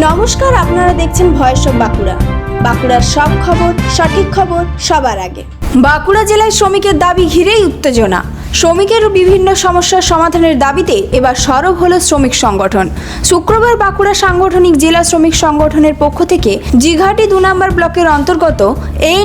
নমস্কার, আপনারা দেখছেন ভয়েস অফ বাঁকুড়া। বাঁকুড়ার সব খবর, সঠিক খবর সবার আগে। বাঁকুড়া জেলায় শ্রমিকের দাবি ঘিরেই উত্তেজনা। শ্রমিকের বিভিন্ন সমস্যার সমাধানের দাবিতে এবার সরব হলো শ্রমিক সংগঠন। শুক্রবার বাঁকুড়া সাংগঠনিক জেলা শ্রমিক সংগঠনের পক্ষ থেকে জিঘাটি 2 নম্বর ব্লকের অন্তর্গত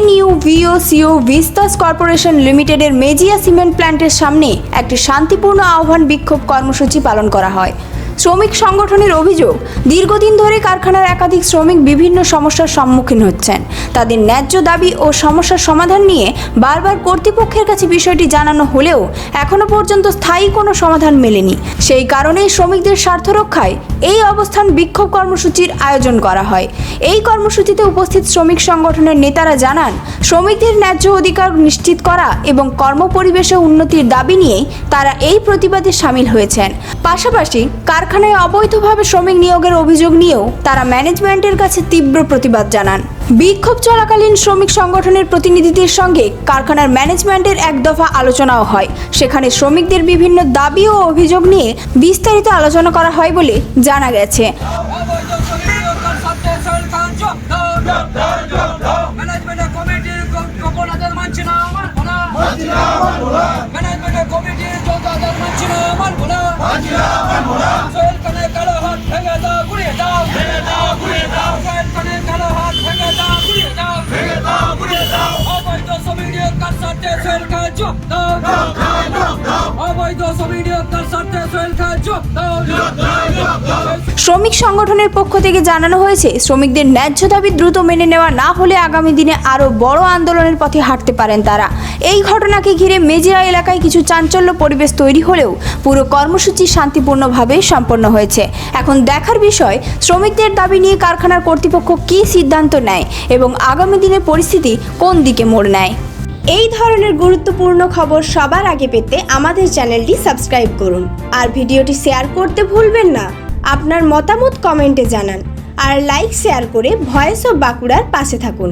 NUVOCO ভিস্তাস কর্পোরেশন লিমিটেডের মেজিয়া সিমেন্ট প্ল্যান্টের সামনে একটি শান্তিপূর্ণ আহ্বান বিক্ষোভ কর্মসূচি পালন করা হয়। শ্রমিক সংগঠনের অভিযোগ, দীর্ঘদিন ধরে কারখানার একাধিক শ্রমিক বিভিন্ন সমস্যার সম্মুখীন হচ্ছেন। তাদের ন্যায্য দাবি ও সমস্যার সমাধান নিয়ে বারবার কর্তৃপক্ষের কাছে বিষয়টি জানানো হলেও এখনো পর্যন্ত স্থায়ী কোনো সমাধান মেলেনি। সেই কারণেই শ্রমিকদের স্বার্থ রক্ষায় এই অবস্থান বিক্ষোভ কর্মসূচির আয়োজন করা হয়। এই কর্মসূচিতে উপস্থিত শ্রমিক সংগঠনের নেতারা জানান, শ্রমিকদের ন্যায্য অধিকার নিশ্চিত করা এবং কর্মপরিবেশে উন্নতির দাবি নিয়েই তারা এই প্রতিবাদে সামিল হয়েছেন। পাশাপাশি কারখানায় অবৈধভাবে শ্রমিক নিয়োগের অভিযোগ নিয়েও তারা ম্যানেজমেন্টের কাছে তীব্র প্রতিবাদ জানান। বিক্ষোভ চলাকালীন শ্রমিক সংগঠনের প্রতিনিধিদের সঙ্গে কারখানার ম্যানেজমেন্টের এক দফা আলোচনাও হয়। সেখানে শ্রমিকদের বিভিন্ন দাবি ও অভিযোগ নিয়ে বিস্তারিত আলোচনা করা হয় বলে জানা গেছে। শ্রমিক সংগঠনের পক্ষ থেকে জানানো হয়েছে, শ্রমিকদের ন্যায্য দাবি দ্রুত মেনে নেওয়া না হলে আগামী দিনে আরও বড় আন্দোলনের পথে হাঁটতে পারেন তারা। এই ঘটনাকে ঘিরে মেজিয়া এলাকায় কিছু চাঞ্চল্য পরিবেশ তৈরি হলেও পুরো কর্মসূচি শান্তিপূর্ণভাবে সম্পন্ন হয়েছে। এখন দেখার বিষয়, শ্রমিকদের দাবি নিয়ে কারখানার কর্তৃপক্ষ কী সিদ্ধান্ত নেয় এবং আগামী দিনে পরিস্থিতি কোন দিকে মোড় নেয়। এই ধরনের গুরুত্বপূর্ণ খবর সবার আগে পেতে আমাদের চ্যানেলটি সাবস্ক্রাইব করুন আর ভিডিওটি শেয়ার করতে ভুলবেন না। আপনার মতামত কমেন্টে জানান আর লাইক শেয়ার করে ভয়েস অফ বাঁকুড়ার পাশে থাকুন।